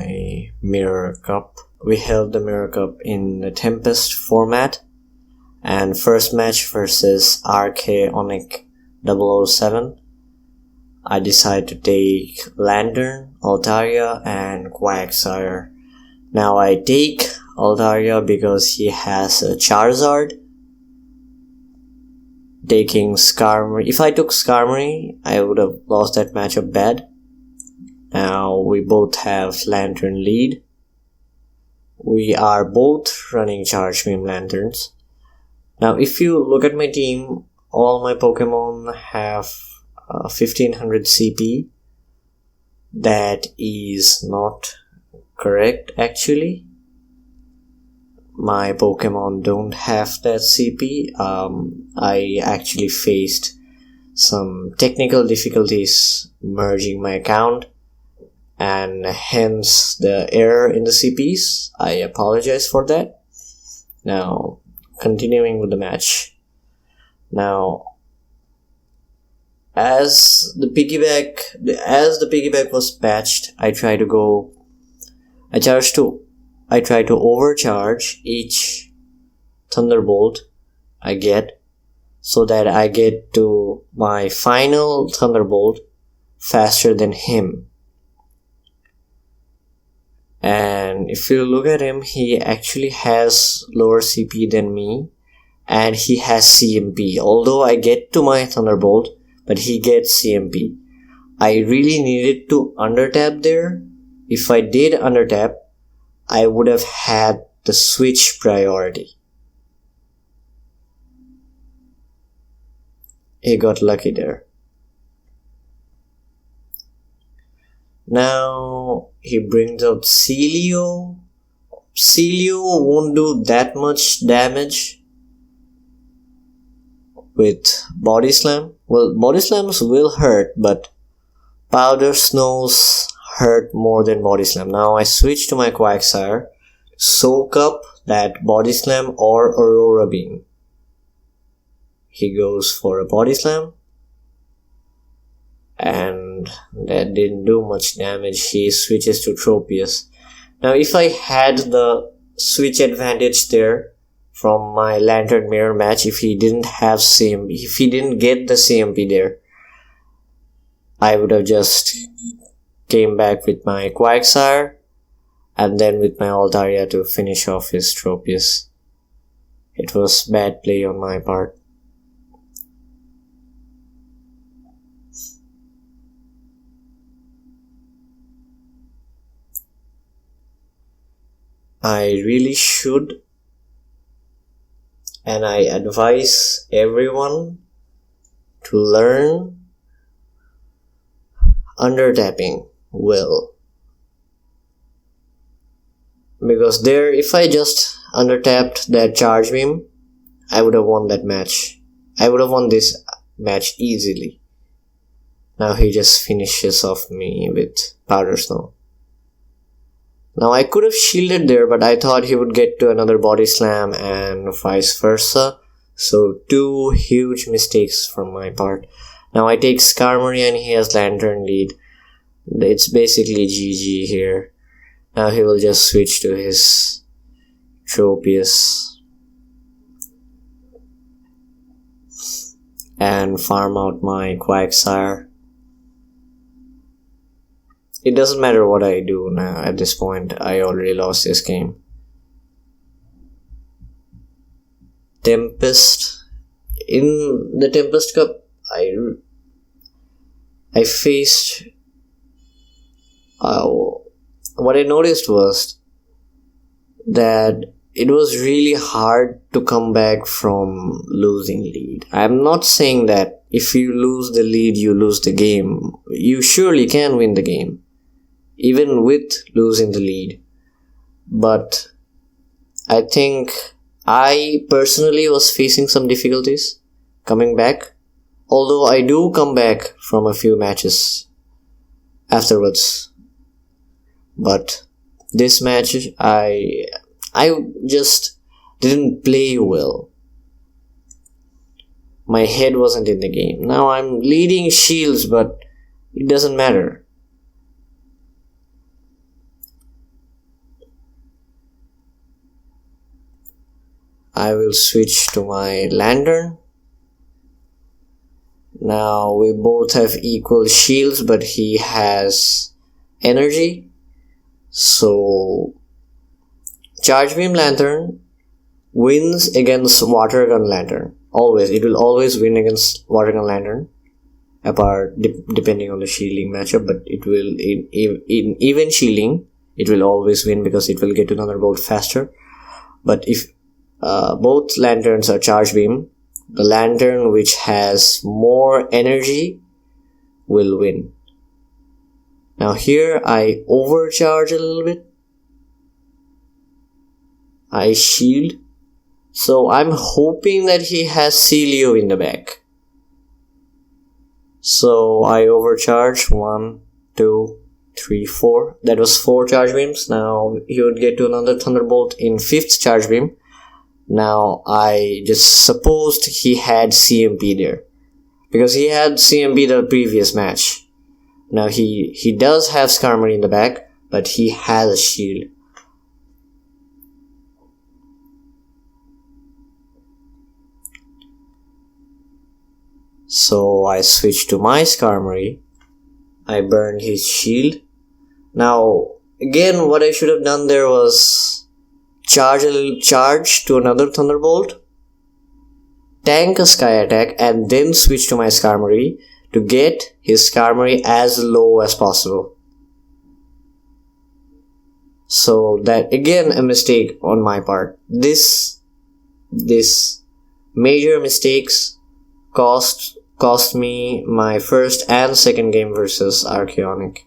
my Mirror Cup. We held the Mirror Cup in the Tempest format, and first match versus RK Onyx 007. I decided to take Lantern, Altaria, and Quagsire. Now I take Altaria because he has a Charizard. Taking Skarmory. If I took Skarmory, I would have lost that matchup bad. Now we both have Lantern lead. We are both running Charge Beam Lanterns. Now if you look at my team, all my Pokemon have 1500 CP. That is not correct actually. My Pokemon don't have that CP. I actually faced some technical difficulties merging my account, and hence the error in the CPs. I apologize for that. Now, continuing with the match. Now, as the piggyback was patched, I try to overcharge each Thunderbolt I get, so that I get to my final Thunderbolt faster than him. And if you look at him, he actually has lower CP than me, and he has CMP. Although I get to my Thunderbolt, but he gets CMP. I really needed to undertap there. If I did undertap, I would have had the switch priority. He got lucky there. Now he brings out Celio. Celio won't do that much damage with Body Slam. Well, Body Slams will hurt, but Powder Snows hurt more than Body Slam. Now I switch to my Quagsire, soak up that Body Slam or Aurora Beam. He goes for a Body Slam, and that didn't do much damage. He switches to Tropius. Now if I had the switch advantage there from my Lantern Mirror match, if he didn't get the CMP there, I would have just came back with my Quagsire and then with my Altaria to finish off his Tropius. It was bad play on my part. I really should, and I advise everyone to learn undertapping well, because there, if I just undertapped that Charge Beam, I would have won that match. I would have won this match easily. Now he just finishes off me with Powder Snow. Now I could have shielded there, but I thought he would get to another Body Slam and vice versa. So 2 huge mistakes from my part. Now I take Skarmory and he has Lantern lead. It's basically GG here. Now he will just switch to his Tropius and farm out my Quagsire. It doesn't matter what I do now at this point. I already lost this game. Tempest. In the Tempest Cup, I faced... what I noticed was that it was really hard to come back from losing lead. I'm not saying that if you lose the lead, you lose the game. You surely can win the game, even with losing the lead. But I think I personally was facing some difficulties coming back. Although I do come back from a few matches afterwards. But this match, I just didn't play well. My head wasn't in the game. Now I'm leading shields, but it doesn't matter. I will switch to my lantern. Now we both have equal shields, but he has energy. So Charge Beam Lantern wins against Water Gun Lantern. Always. It will always win against Water Gun Lantern. Depending on the shielding matchup, but it will in even shielding, it will always win because it will get to Thunderbolt faster. But if both lanterns are Charge Beam, the lantern which has more energy will win. Now here I overcharge a little bit. I shield. So I'm hoping that he has Celio in the back. So I overcharge 1, 2, 3, 4. That was 4 charge beams. Now he would get to another Thunderbolt in 5th charge beam. Now I just supposed he had CMP there, because he had CMP the previous match. Now he does have Skarmory in the back, but he has a shield. So I switch to my Skarmory. I burn his shield. Now again, what I should have done there was charge a little charge to another Thunderbolt, tank a Sky Attack, and then switch to my Skarmory to get his Skarmory as low as possible. So that again a mistake on my part. This major mistakes cost me my first and second game versus Archeonic.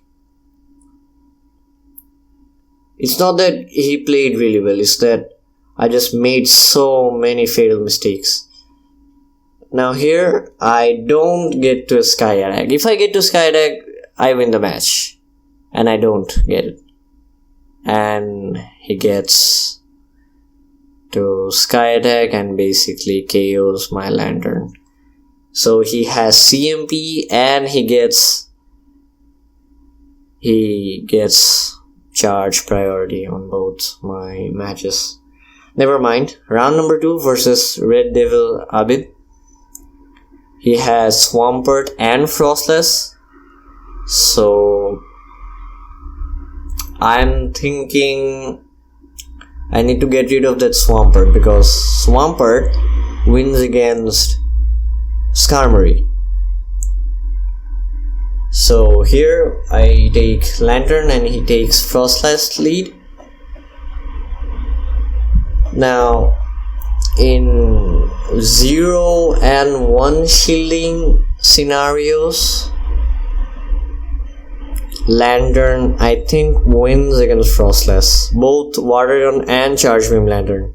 It's not that he played really well, it's that I just made so many fatal mistakes. Now here, I don't get to a Sky Attack. If I get to Sky Attack, I win the match. And I don't get it. And he gets to Sky Attack and basically KOs my Lantern. So he has CMP and he gets charge priority on both my matches. Never mind. Round number 2 versus Red Devil Abid. He has Swampert and Frostless. So I'm thinking I need to get rid of that Swampert, because Swampert wins against Skarmory. So here I take Lantern and he takes Frostless lead. Now in 0 and 1 shielding scenarios, Lantern I think wins against Frostless, both Water Gun and Charge Beam Lantern.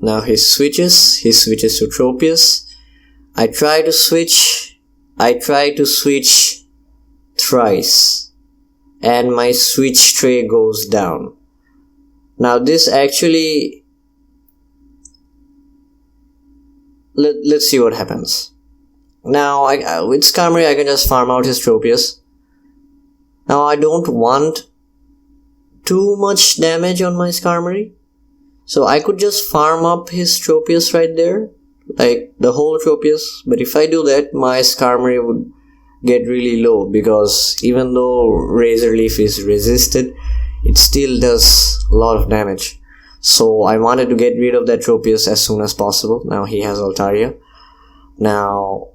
Now he switches to Tropius. I try to switch thrice, and my switch tray goes down. Now this actually, let's see what happens. Now with Skarmory I can just farm out his Tropius. Now I don't want too much damage on my Skarmory, so I could just farm up his Tropius right there, like the whole Tropius. But if I do that, my Skarmory would get really low, because even though Razor Leaf is resisted, it still does a lot of damage. So I wanted to get rid of that Tropius as soon as possible. Now he has Altaria. Now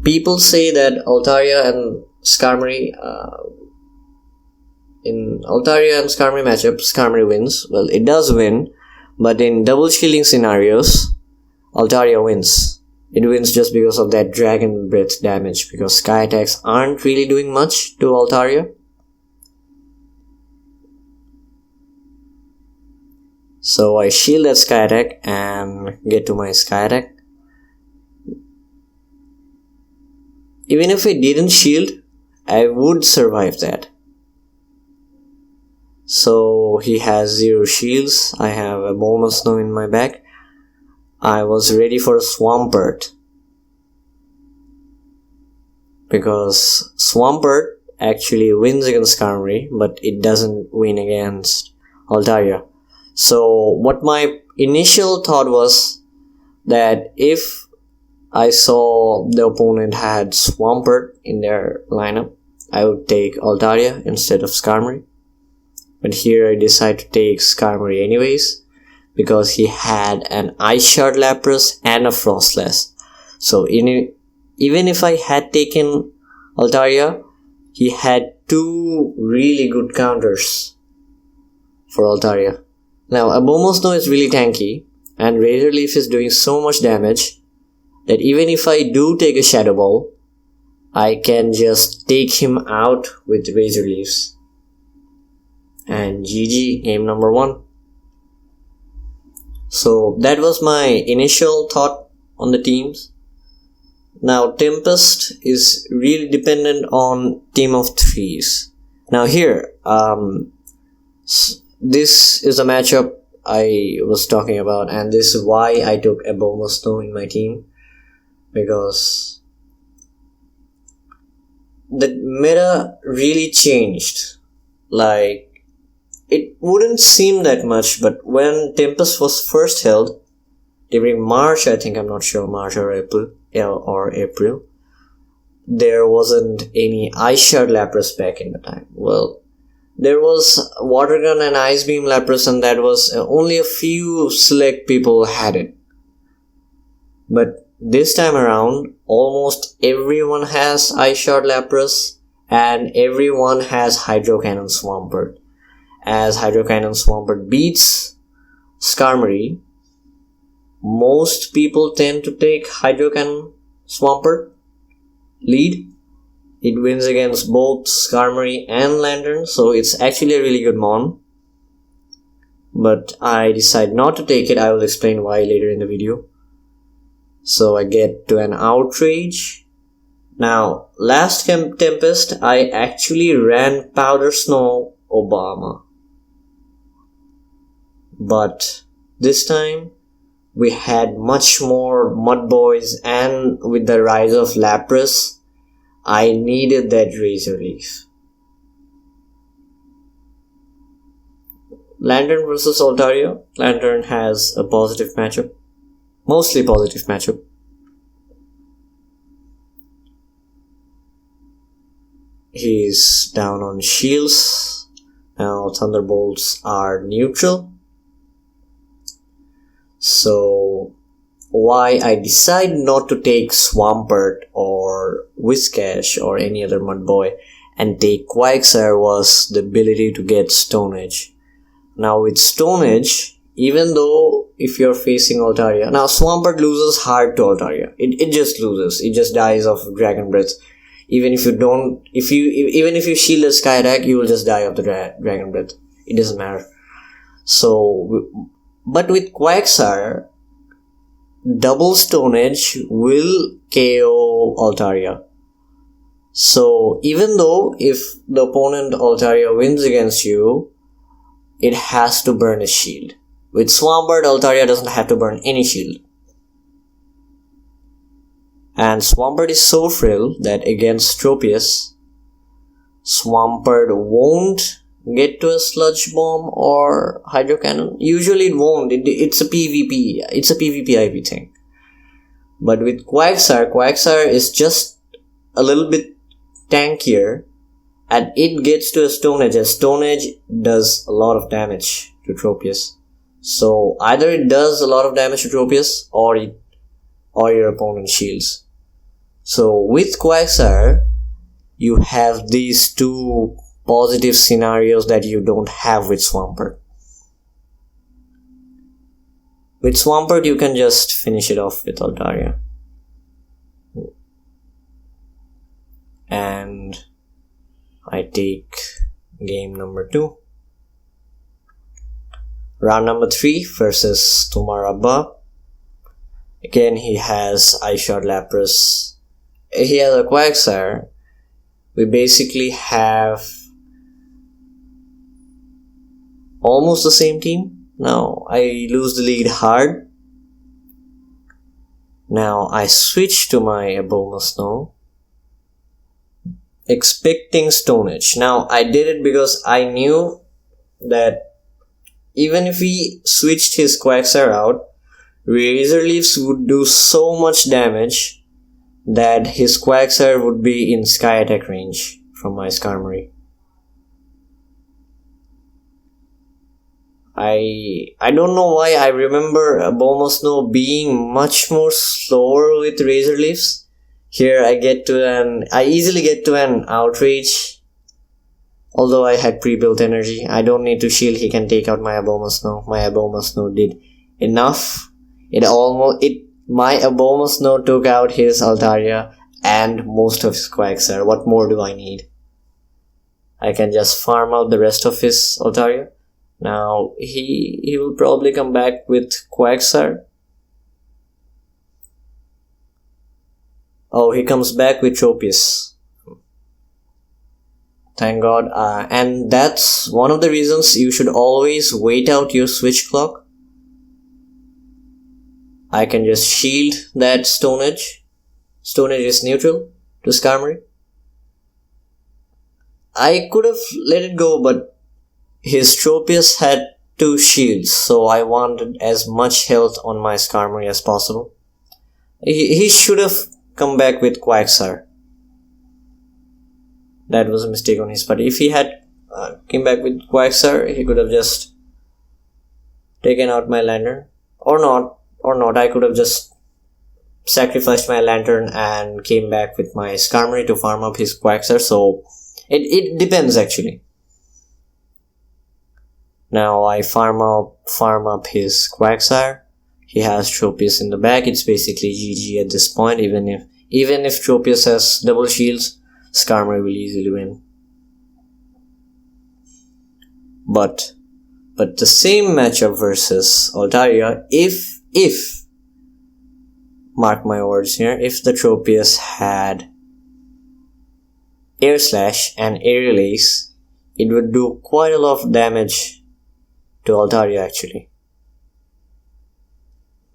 people say that Altaria and Skarmory, in Altaria and Skarmory matchup, Skarmory wins. Well, it does win, but in double shielding scenarios, Altaria wins. It wins just because of that Dragon Breath damage, because Sky Attacks aren't really doing much to Altaria. So I shield that Sky Attack and get to my Sky Attack. Even if it didn't shield, I would survive that. So he has 0 shields. I have a Bowman Snow in my back. I was ready for a Swampert, because Swampert actually wins against Skarmory, but it doesn't win against Altaria. So what my initial thought was that if I saw the opponent had Swampert in their lineup, I would take Altaria instead of Skarmory. But here I decide to take Skarmory anyways, because he had an Ice Shard Lapras and a Frostless. So even if I had taken Altaria, he had two really good counters for Altaria. Now, Abomasnow is really tanky, and Razor Leaf is doing so much damage that even if I do take a Shadow Ball, I can just take him out with Razor Leaves. And GG, game number 1. So that was my initial thought on the teams. Now Tempest is really dependent on team of 3s. Now here, this is a matchup I was talking about, and this is why I took Abomasnow in my team, because the meta really changed. Like, it wouldn't seem that much, but when Tempest was first held during March, I think, I'm not sure, March or April, there wasn't any Ice Shard Lapras back in the time. Well, there was Water Gun and Ice Beam Lapras, and that was only a few select people had it. But this time around, almost everyone has Ice Shard Lapras, and everyone has Hydro Cannon Swampert. As Hydro Cannon Swampert beats Skarmory, most people tend to take Hydro Cannon Swampert lead. It wins against both Skarmory and Lantern, so it's actually a really good mon. But I decide not to take it. I will explain why later in the video. So I get to an Outrage. Now, last Tempest, I actually ran Powder Snow Obama. But this time, we had much more Mud Boys, and with the rise of Lapras, I needed that Razor Leaf. Lantern versus Altaria. Lantern has a positive matchup. Mostly positive matchup. He's down on shields. Now Thunderbolts are neutral. So why I decide not to take Swampert or Whiscash or any other Mud Boy and take Quagsire was the ability to get Stone Edge. Now with Stone Edge, even though if you're facing Altaria, now Swampert loses hard to Altaria. It just loses. It just dies of Dragon Breath. Even if you don't, even if you shield a Sky Attack, you will just die of the Dragon Breath. It doesn't matter. So, but with Quagsire, double Stone Edge will KO Altaria. So even though if the opponent Altaria wins against you, it has to burn a shield. With Swampert, Altaria doesn't have to burn any shield. And Swampert is so frail that against Tropius, Swampert won't get to a Sludge Bomb or Hydro Cannon. Usually it won't. It's a PvP. It's a PvP IV thing. But with Quagsire is just a little bit tankier, and it gets to a Stone Edge. And Stone Edge does a lot of damage to Tropius. So either it does a lot of damage to Tropius, or your opponent shields. So with Quagsire, you have these two positive scenarios that you don't have with Swampert. With Swampert, you can just finish it off with Altaria. And I take game number 2. Round number 3 versus Tumaraba. Again, he has Ice Shard Lapras. He has a Quagsire. We basically have almost the same team. Now I lose the lead hard. Now I switch to my Abomasnow. expecting Stone Edge. Now, I did it because I knew that even if he switched his Quagsire out, Razor Leaves would do so much damage that his Quagsire would be in Sky Attack range from my Skarmory. I don't know why I remember Abomasnow being much more slower with Razor Leaves. Here I easily get to an Outrage. Although I had pre-built energy, I don't need to shield, he can take out my Abomasnow. My Abomasnow did enough. My Abomasnow took out his Altaria and most of his Quagsire. What more do I need? I can just farm out the rest of his Altaria. Now, he will probably come back with Quagsire. Oh, he comes back with Tropius. Thank God. And that's one of the reasons you should always wait out your switch clock. I can just shield that Stone Edge. Stone Edge is neutral to Skarmory. I could have let it go, but his Tropius had 2 shields, so I wanted as much health on my Skarmory as possible. He should have come back with Quagsire. That was a mistake on his part. If he had came back with Quagsire, he could have just taken out my Lantern. Or not. I could have just sacrificed my Lantern and came back with my Skarmory to farm up his Quagsire. So, it depends actually. Now I farm up his Quagsire. He has Tropius in the back. It's basically GG at this point. Even if Tropius has double shields, Skarmory will easily win. But the same matchup versus Altaria, if mark my words here, if the Tropius had Air Slash and Aerial Ace, it would do quite a lot of damage to Altaria actually.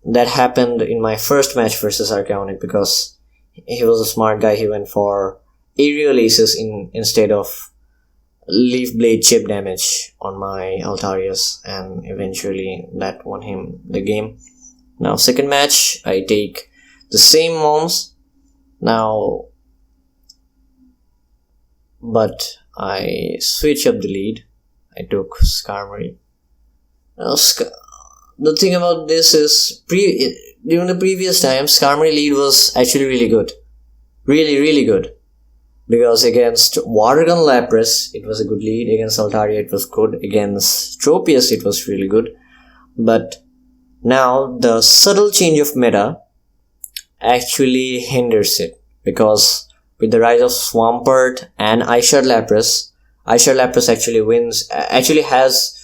That happened in my first match versus Archaonic because he was a smart guy. He went for Aerial Aces instead of Leaf Blade chip damage on my Altarias, and eventually that won him the game. Now second match, I take the same mons now, but I switch up the lead. I took Skarmory. Now, the thing about this is, during the previous time, Skarmory lead was actually really good. Really good. Because against Watergun Lapras, it was a good lead. Against Altaria, it was good. Against Tropius, it was really good. But now, the subtle change of meta actually hinders it. Because with the rise of Swampert and Ice-Shard Lapras actually has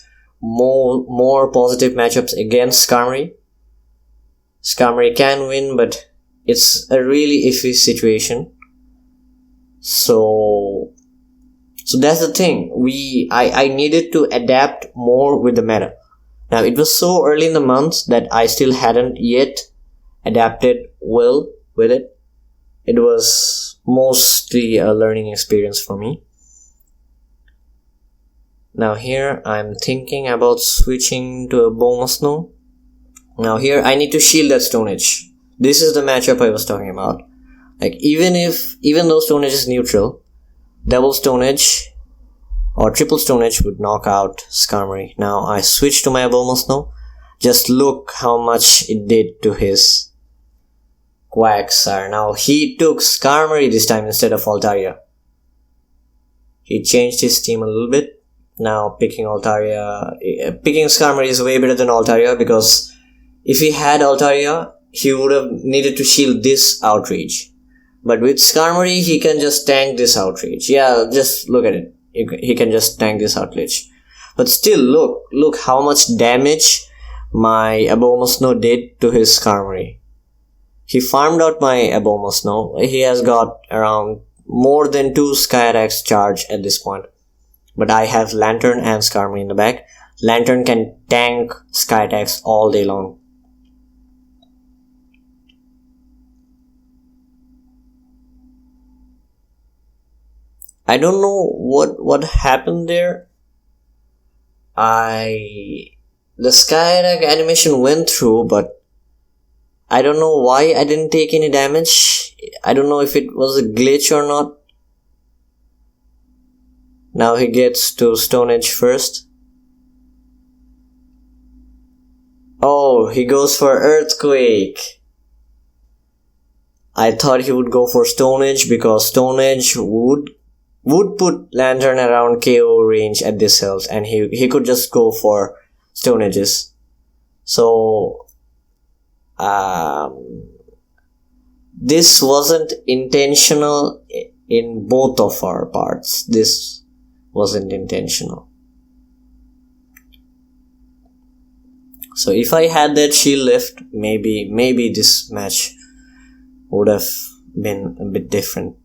more positive matchups against Skarmory. Skarmory can win, but it's a really iffy situation. So that's the thing. I needed to adapt more with the meta. Now it was so early in the month that I still hadn't yet adapted well with it. It was mostly a learning experience for me. Now here I'm thinking about switching to a Abomasnow. Now here I need to shield that Stone Edge. This is the matchup I was talking about. Like even though Stone Edge is neutral, double Stone Edge or triple Stone Edge would knock out Skarmory. Now I switch to my Abomasnow. Just look how much it did to his Quagsire. Now he took Skarmory this time instead of Altaria. He changed his team a little bit. Now picking Skarmory is way better than Altaria, because if he had Altaria, he would have needed to shield this Outrage. But with Skarmory, he can just tank this Outrage. Yeah, just look at it. He can just tank this Outrage. But still, look how much damage my Abomasnow did to his Skarmory. He farmed out my Abomasnow. He has got around more than 2 Sky Attacks charge at this point. But I have Lantern and Skarmory in the back. Lantern can tank Sky Attacks all day long. I don't know what happened there. The Skyrack animation went through, but I don't know why I didn't take any damage. I don't know if it was a glitch or not. Now he gets to Stone Age first. Oh, he goes for Earthquake. I thought he would go for Stone Age because Stone Age would put Lantern around KO range at this health, and he could just go for Stone Ages. So this wasn't intentional in both of our parts. This wasn't intentional. So if I had that shield left, maybe this match would have been a bit different.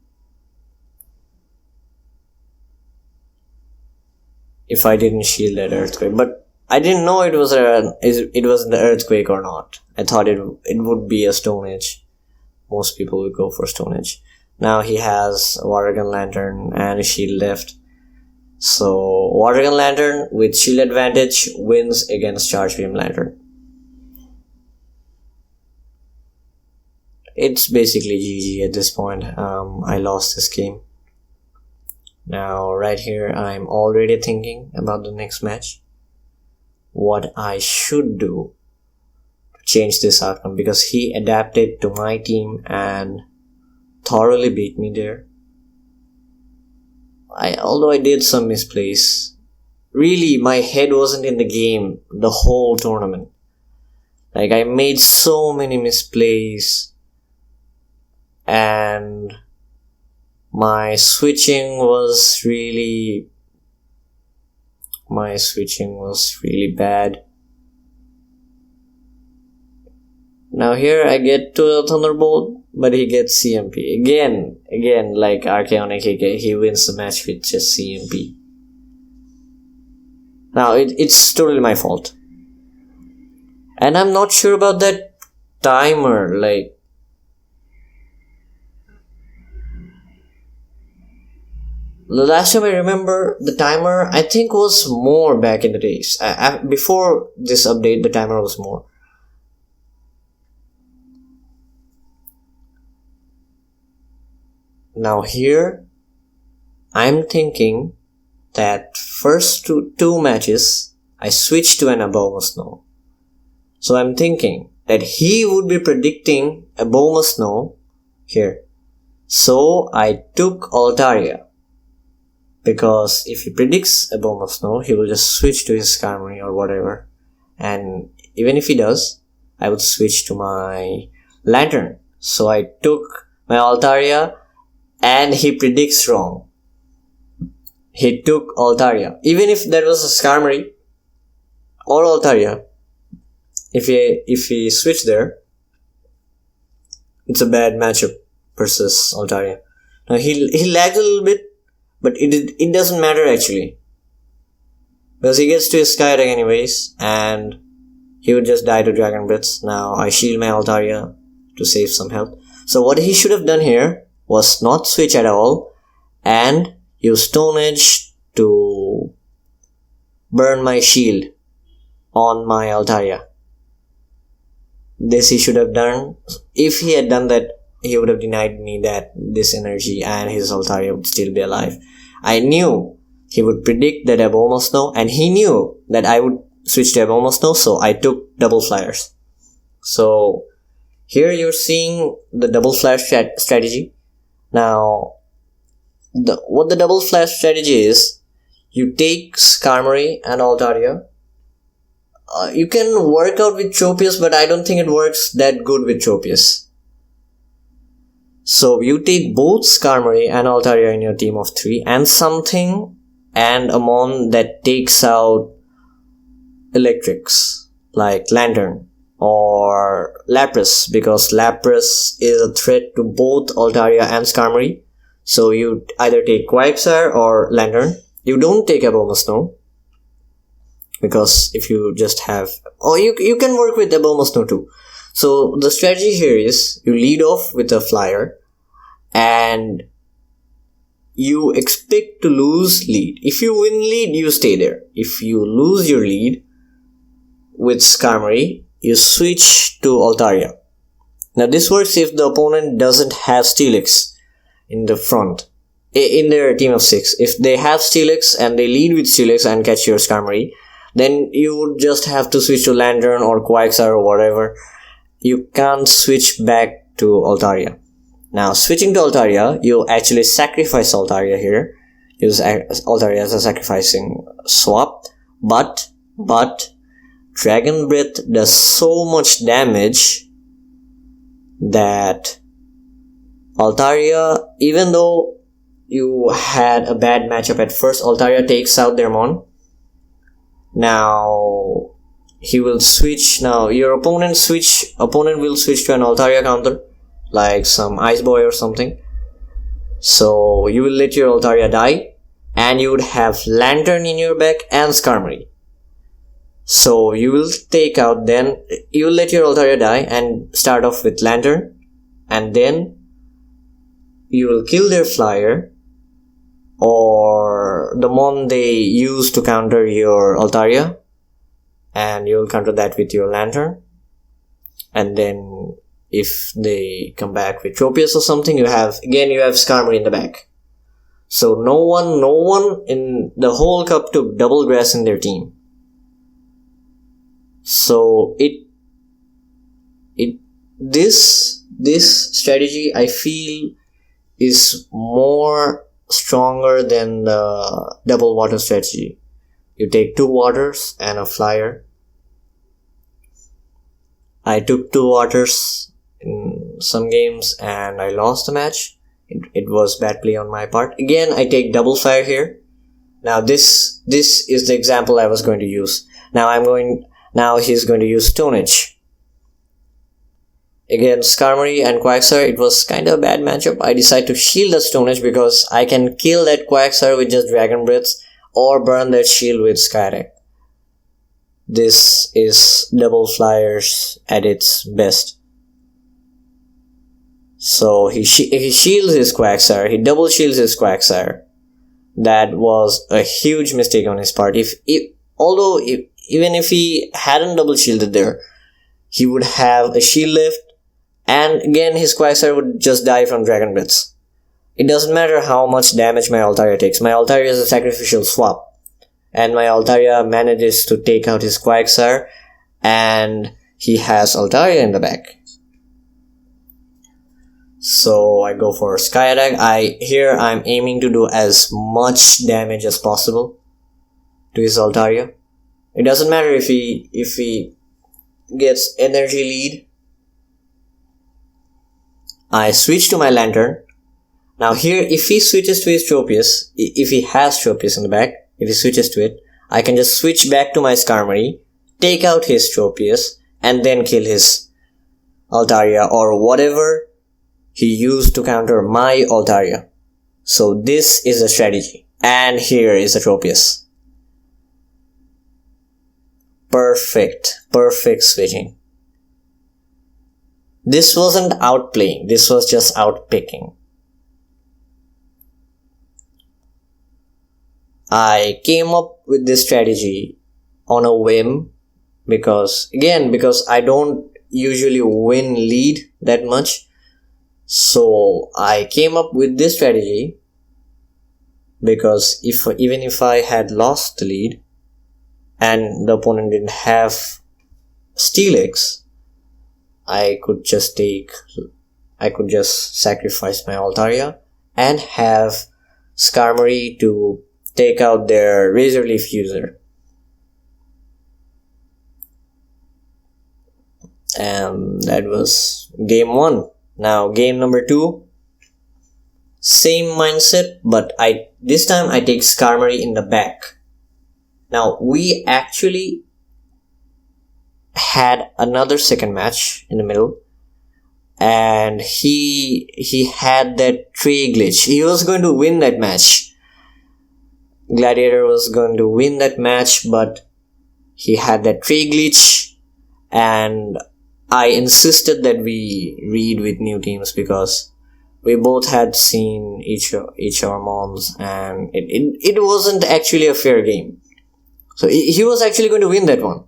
If I didn't shield that Earthquake, but I didn't know it was an Earthquake or not. I thought it would be a Stone Age. Most people would go for Stone Age. Now he has Water Gun Lantern and a shield left. So Water Gun Lantern with shield advantage wins against Charge Beam Lantern. It's basically GG at this point. I lost this game. Now right here I'm already thinking about the next match. What I should do to change this outcome, because he adapted to my team and thoroughly beat me there. Although I did some misplays, really my head wasn't in the game the whole tournament. Like, I made so many misplays, and my switching was really bad. Now here I get to a Thunderbolt, but he gets CMP. Again, like Archaonic AK, he wins the match with just CMP. Now it's totally my fault. And I'm not sure about that timer, like... The last time I remember, the timer, I think, was more back in the days. Before this update, the timer was more. Now here, I'm thinking that first two matches, I switched to an Abomasnow. So I'm thinking that he would be predicting Abomasnow here. So I took Altaria. Because if he predicts Abomasnow, he will just switch to his Skarmory or whatever. And even if he does, I would switch to my Lantern. So I took my Altaria, and he predicts wrong. He took Altaria. Even if that was a Skarmory or Altaria, if he switched there, it's a bad matchup versus Altaria. Now he lagged a little bit, but it doesn't matter actually, because he gets to his Skyrack anyways, and he would just die to Dragon Breath. Now I shield my Altaria to save some health. So what he should have done here was not switch at all and use Stone Edge to burn my shield on my Altaria. This he should have done. If he had done that, he would have denied me this energy, and his Altaria would still be alive. I knew he would predict that Abomasnow, and he knew that I would switch to Abomasnow, so I took double flyers. So here you're seeing the double flyer strategy. Now, what the double flash strategy is, you take Skarmory and Altaria. You can work out with Tropius, but I don't think it works that good with Tropius. So you take both Skarmory and Altaria in your team of 3, and something and a mon that takes out electrics, like Lantern or Lapras, because Lapras is a threat to both Altaria and Skarmory. So you either take Quagsire or Lantern. You don't take Abomasnow, because if you just have... Oh, you can work with Abomasnow too. So the strategy here is, you lead off with a flyer, and you expect to lose lead. If you win lead, you stay there. If you lose your lead with Skarmory, you switch to Altaria. Now this works if the opponent doesn't have Steelix in the front, in their team of 6. If they have Steelix and they lead with Steelix and catch your Skarmory, then you would just have to switch to Lantern or Quagsire or whatever. You can't switch back to Altaria. Now switching to Altaria, you actually sacrifice Altaria here. Use Altaria as a sacrificing swap. But Dragon Breath does so much damage that Altaria, even though you had a bad matchup at first, Altaria takes out their Mon. Now he will switch. Now your opponent will switch to an Altaria counter, like some Ice Boy or something. So you will let your Altaria die, and you would have Lantern in your back and Skarmory. So you will take out, then you will let your Altaria die and start off with Lantern, and then you will kill their Flyer or the Mon they use to counter your Altaria, and you will counter that with your Lantern. And then if they come back with Tropius or something, you have Skarmory in the back. So no one in the whole cup took double grass in their team. So this strategy I feel is more stronger than the double water strategy. You take 2 waters and a Flyer. I took 2 waters in some games and I lost the match. It was bad play on my part. Again, I take double Flyer here. Now this is the example I was going to use. Now he's going to use Stone Edge. Against Skarmory and Quagsire, it was kind of a bad matchup. I decided to shield the Stone Edge because I can kill that Quagsire with just Dragon Breath or burn that shield with Skyrack. This is double Flyers at its best. So he shields his Quagsire, he double shields his Quagsire. That was a huge mistake on his part. Even if he hadn't double shielded there, he would have a shield left, and again his Quagsire would just die from Dragon Breath. It doesn't matter how much damage my Altaria takes. My Altaria is a sacrificial swap, and my Altaria manages to take out his Quagsire, and he has Altaria in the back. So I go for Sky Attack. I'm aiming to do as much damage as possible to his Altaria. It doesn't matter if he gets energy lead. I switch to my Lantern. Now here, if he switches to his Tropius, if he has Tropius in the back, if he switches to it, I can just switch back to my Skarmory, take out his Tropius, and then kill his Altaria or whatever he used to counter my Altaria. So this is a strategy. And here is the Tropius. Perfect switching. This wasn't outplaying, this was just outpicking. I came up with this strategy on a whim because I don't usually win lead that much. So I came up with this strategy because even if I had lost the lead and the opponent didn't have Steelix, I could just sacrifice my Altaria and have Skarmory to take out their Razor Leaf user. And that was game 1. Now game number 2, same mindset, but this time I take Skarmory in the back. Now we actually had another second match in the middle, and he had that tray glitch. He was going to win that match. Gladiator was going to win that match, but he had that tray glitch, and I insisted that we read with new teams because we both had seen each our moms, and it wasn't actually a fair game. So he was actually going to win that one,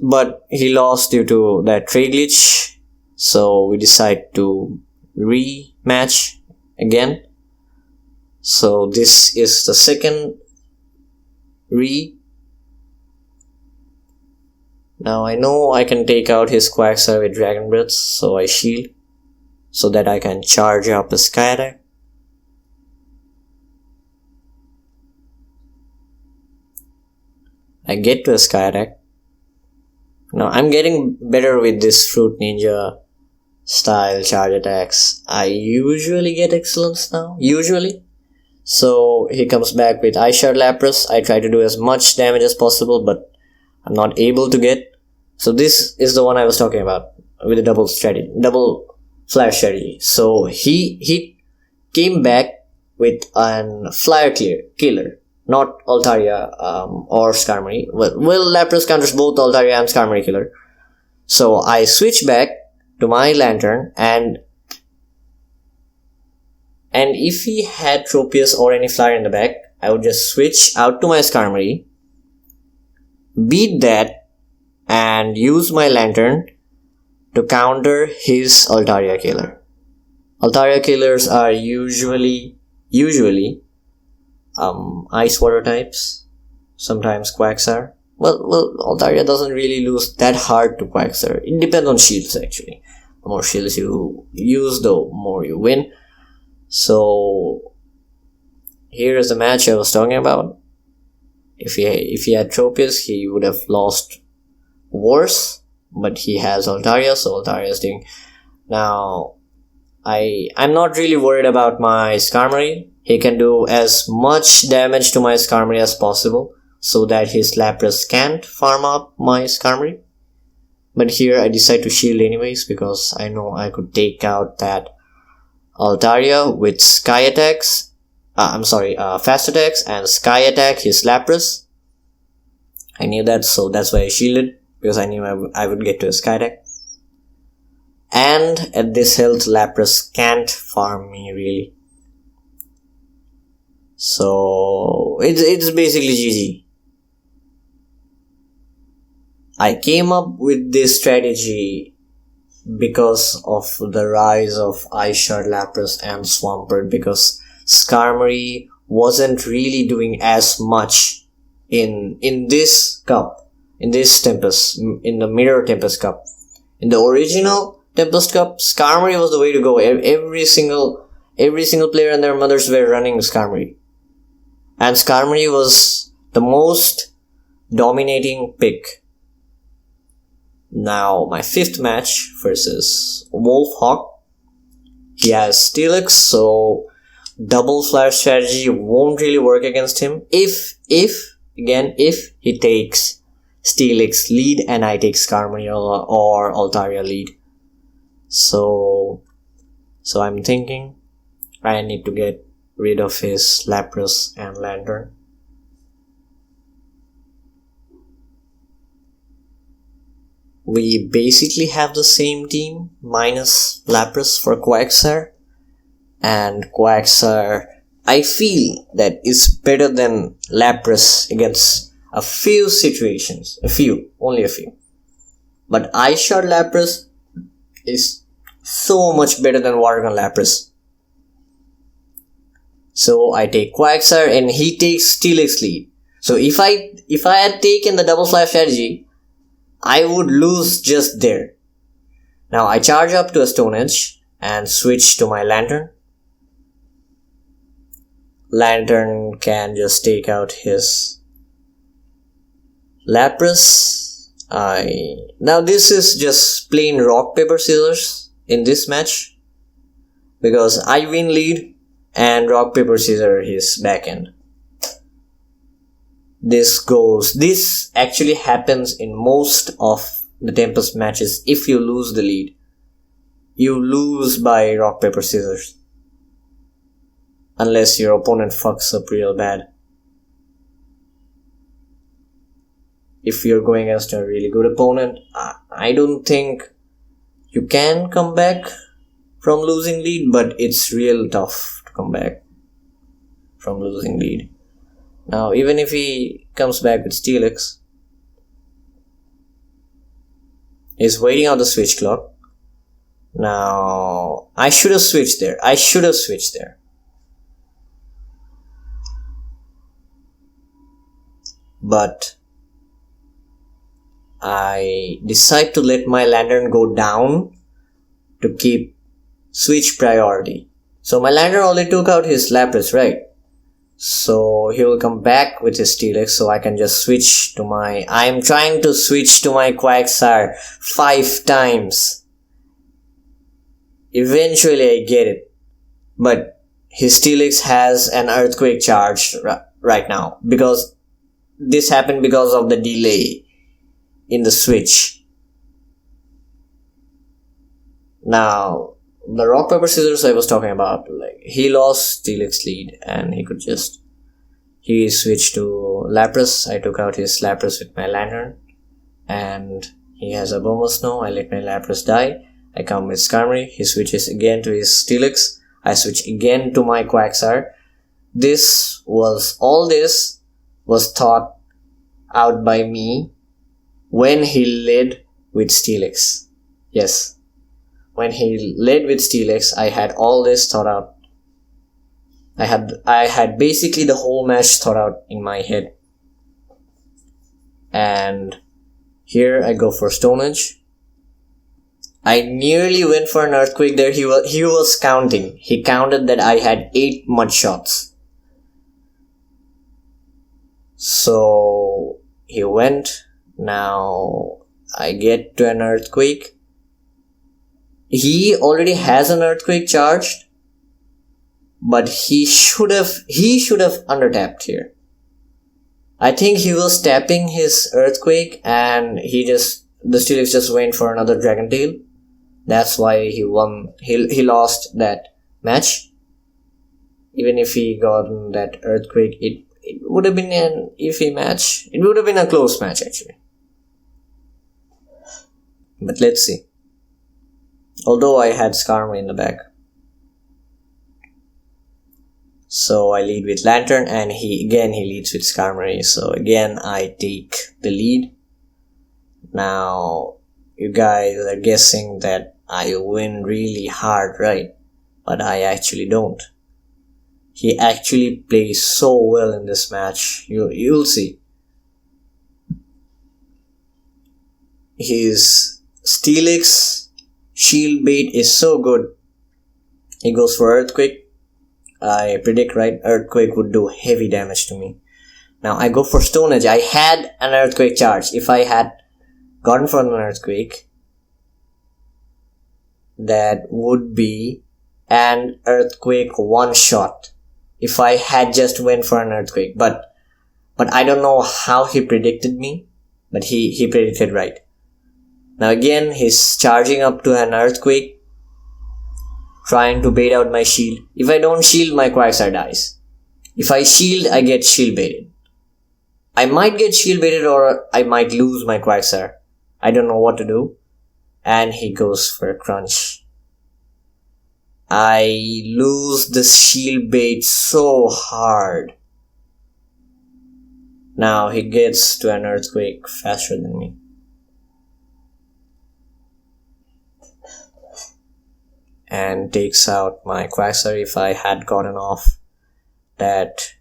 but he lost due to that trade glitch. So we decide to rematch again. So this is the second Now I know I can take out his Quagsire with Dragon Breath, so I shield so that I can charge up a Sky Attack. I get to a Sky Attack. Now I'm getting better with this Fruit Ninja style charge attacks. I usually get excellence now. So he comes back with Ice Shard Lapras. I try to do as much damage as possible, but I'm not able to get. So this is the one I was talking about with the double flash strategy. So he came back with an Flyer Killer, not Altaria or Skarmory. Well, Lapras counters both Altaria and Skarmory Killer. So I switch back to my Lantern, and if he had Tropius or any Flyer in the back, I would just switch out to my Skarmory, beat that, and use my Lantern to counter his Altaria Killer. Altaria Killers are usually Ice Water types, sometimes Quagsire. Well, Altaria doesn't really lose that hard to Quagsire. It depends on shields actually. The more shields you use, the more you win. So here is the match I was talking about. If he had Tropius, he would have lost worse, but he has Altaria, so Altaria is doing. Now I'm not really worried about my Skarmory. He can do as much damage to my Skarmory as possible, so that his Lapras can't farm up my Skarmory. But here I decide to shield anyways, because I know I could take out that Altaria with Sky Attacks. Fast Attacks and Sky Attack his Lapras. I knew that, so that's why I shielded, because I knew I would get to a Sky Attack. And at this health, Lapras can't farm me really. So it's basically GG. I came up with this strategy because of the rise of Ice Shard Lapras and Swampert, because Skarmory wasn't really doing as much in this cup, in this Tempest, in the Mirror Tempest Cup. In the original Tempest Cup, Skarmory was the way to go. Every single player and their mothers were running Skarmory, and Skarmory was the most dominating pick. Now my fifth match versus Wolfhawk. He has Steelix, so double flash strategy won't really work against him. If he takes Steelix lead and I take Skarmory or Altaria lead. So I'm thinking I need to get rid of his Lapras and Lantern. We basically have the same team minus Lapras for Quagsire, and Quagsire I feel that is better than Lapras against a few situations, only a few. But Ice Shard Lapras is so much better than Watergun Lapras. So I take Quagsire and he takes Steelix lead. So if I had taken the double flash strategy, I would lose just there. Now I charge up to a Stone Edge and switch to my Lantern. Lantern can just take out his Lapras. Now this is just plain rock, paper, scissors in this match, because I win lead and rock, paper, scissors his back end. This actually happens in most of the Tempest matches. If you lose the lead, you lose by rock, paper, scissors. Unless your opponent fucks up real bad. If you're going against a really good opponent, I don't think you can come back from losing lead, but it's real tough to come back from losing lead. Now, even if he comes back with Steelix, he's waiting out the switch clock. Now, I should have switched there. But I decide to let my lantern go down to keep switch priority. So my lantern only took out his Lapras, right? So he will come back with his Steelix, so I can just switch to my... I'm trying to switch to my Quagsire 5 times. Eventually I get it. But his Steelix has an Earthquake charged right now. Because this happened because of the delay in the switch. Now, the rock, paper, scissors I was talking about, like, he lost Steelix lead and he switched to Lapras. I took out his Lapras with my lantern, and he has a Bombasnow. I let my Lapras die. I come with Skarmory. He switches again to his Steelix. I switch again to my Quagsire. All this was thought out by me when he led with Steelix. Yes. When he led with Steelix, I had all this thought out. I had basically the whole match thought out in my head. And here I go for Stone Edge. I nearly went for an Earthquake there. He was counting. He counted that I had 8 mud shots. So he went. Now I get to an Earthquake. He already has an Earthquake charged, but he should have undertapped here. I think he was tapping his Earthquake and the Steelix just went for another Dragon Tail. That's why he won. He lost that match. Even if he got that Earthquake, it would have been an iffy match. It would have been a close match actually. But let's see. Although I had Skarmory in the back. So I lead with Lantern and he leads with Skarmory. So again I take the lead. Now you guys are guessing that I win really hard, right? But I actually don't. He actually plays so well in this match. You'll see. His Steelix shield bait is so good. He goes for Earthquake. I predict, right? Earthquake would do heavy damage to me. Now I go for Stone Edge. I had an Earthquake charge. If I had gotten for an Earthquake, that would be an Earthquake one shot. If I had just went for an Earthquake. But I don't know how he predicted me. But he predicted right. Now again, he's charging up to an Earthquake, trying to bait out my shield. If I don't shield, my Quagsire dies. If I shield, I get shield baited. I might get shield baited or I might lose my Quagsire. I don't know what to do. And he goes for a Crunch. I lose the shield bait so hard. Now he gets to an Earthquake faster than me. And takes out my Quagsire. If I had gotten off that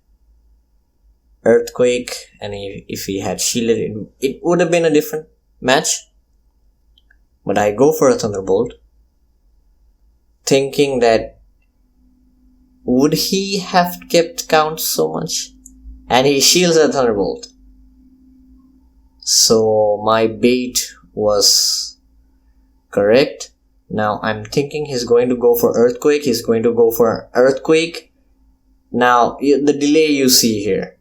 Earthquake and if he had shielded, it would have been a different match. But I go for a Thunderbolt, thinking that would he have kept count so much? And he shields a Thunderbolt. So my bait was correct. Now I'm thinking he's going to go for Earthquake. He's going to go for Earthquake. Now the delay you see here,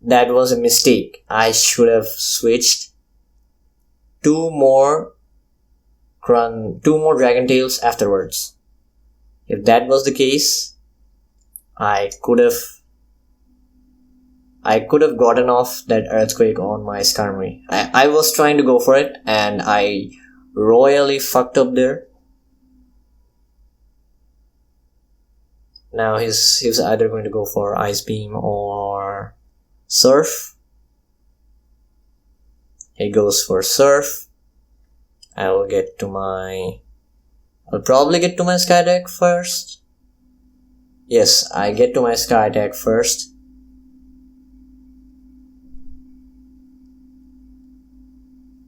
that was a mistake. I should have switched two more Dragon Tails afterwards. If that was the case, I could have gotten off that Earthquake on my Skarmory. I was trying to go for it and I royally fucked up there. Now he's either going to go for Ice Beam or Surf. He goes for Surf. I'll probably get to my Sky Attack first. Yes, I get to my Sky Attack first.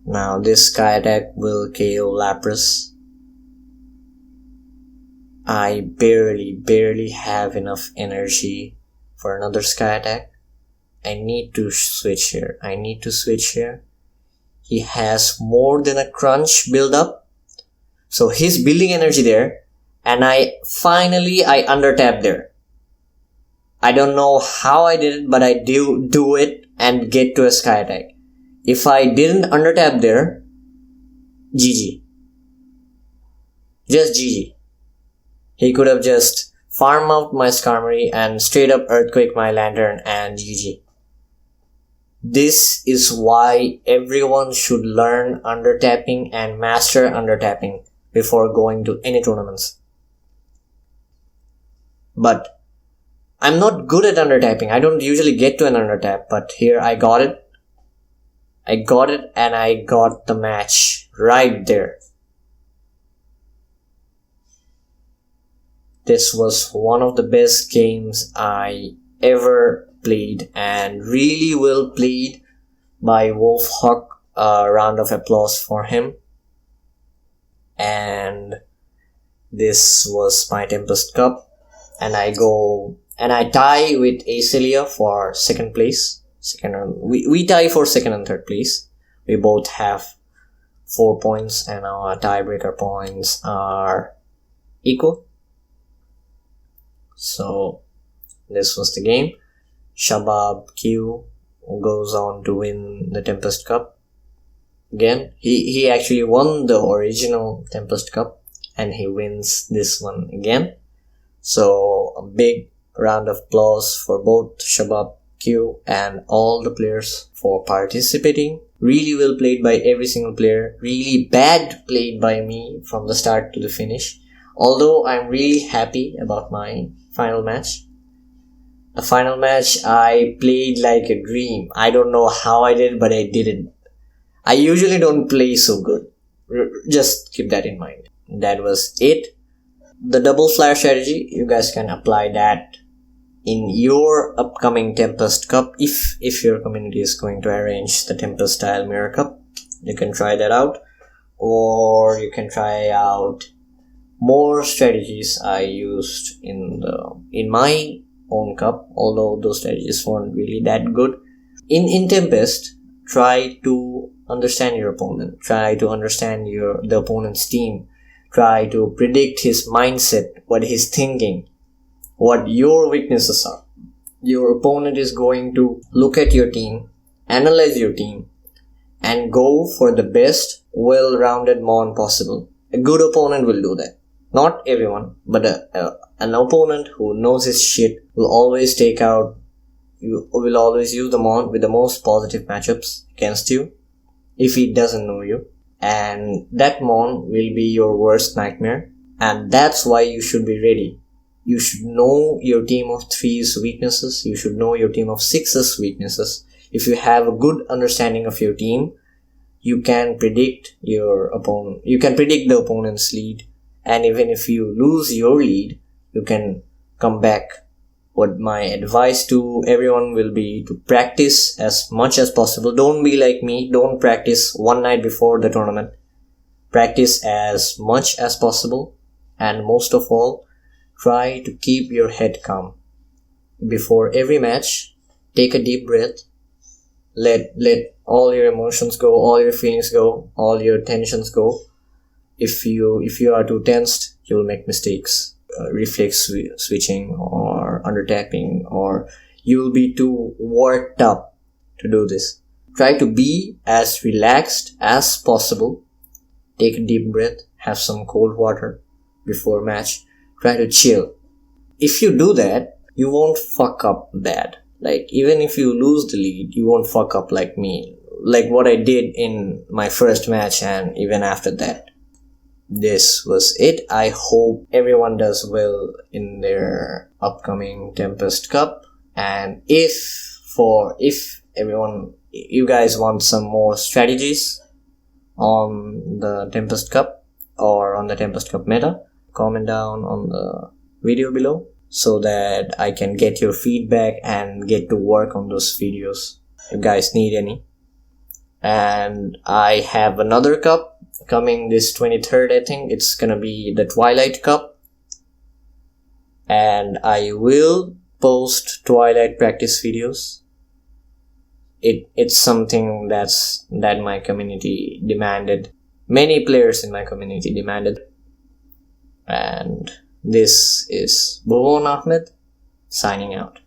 Now this Sky Attack will KO Lapras. I barely have enough energy for another Sky Attack. I need to switch here. He has more than a Crunch build up. So he's building energy there. And I undertap there. I don't know how I did it, but I do it and get to a Sky Attack. If I didn't undertap there, GG. Just GG. He could have just farmed out my Skarmory and straight up Earthquake my Lantern and GG. This is why everyone should learn undertapping and master undertapping before going to any tournaments. But I'm not good at undertapping. I don't usually get to an undertap, but here I got it. And I got the match right there. This was one of the best games I ever played and really well played by Wolfhawk. A round of applause for him. And this was my Tempest Cup. And I tie with Acelia for second place. We tie for second and third place. We both have 4 points and our tiebreaker points are equal. So this was the game. Shabab Q goes on to win the Tempest Cup. Again, he actually won the original Tempest Cup and he wins this one again. So a big round of applause for both Shabab Q and all the players for participating. Really well played by every single player. Really bad played by me from the start to the finish. Although I'm really happy about my final match. The final match I played like a dream. I don't know how I did, but I did it. I usually don't play so good. Just keep that in mind. That was it. The double flare strategy, you guys can apply that in your upcoming Tempest Cup. If your community is going to arrange the Tempest style Mirror Cup, you can try that out. Or you can try out more strategies I used in my own cup, although those strategies weren't really that good. In Tempest, try to understand your opponent. Try to understand the opponent's team. Try to predict his mindset, what he's thinking, what your weaknesses are. Your opponent is going to look at your team, analyze your team, and go for the best, well-rounded mon possible. A good opponent will do that. Not everyone, but an opponent who knows his shit will always use the mon with the most positive matchups against you if he doesn't know you. And that mon will be your worst nightmare. And that's why you should be ready. You should know your team of 3's weaknesses. You should know your team of 6's weaknesses. If you have a good understanding of your team, you can predict your opponent. You can predict the opponent's lead. And even if you lose your lead, you can come back. What my advice to everyone will be to practice as much as possible. Don't be like me. Don't practice one night before the tournament. Practice as much as possible. And most of all, try to keep your head calm. Before every match, take a deep breath. Let all your emotions go, all your feelings go, all your tensions go. If you are too tensed, you'll make mistakes. Reflex switching or undertapping, or you'll be too worked up to do this. Try to be as relaxed as possible. Take a deep breath, have some cold water before match. Try to chill. If you do that, you won't fuck up bad. Like, even if you lose the lead, you won't fuck up like me. Like what I did in my first match and even after that. this was it. I hope everyone does well in their upcoming Tempest Cup, and if you guys want some more strategies on the Tempest Cup or on the Tempest Cup meta, comment down on the video below so that I can get your feedback and get to work on those videos if you guys need any. And I have another cup coming this 23rd. I think it's gonna be the Twilight Cup, and I will post Twilight practice videos. It's something that my community demanded. Many players in my community demanded. And this is Bhuvan Ahmed signing out.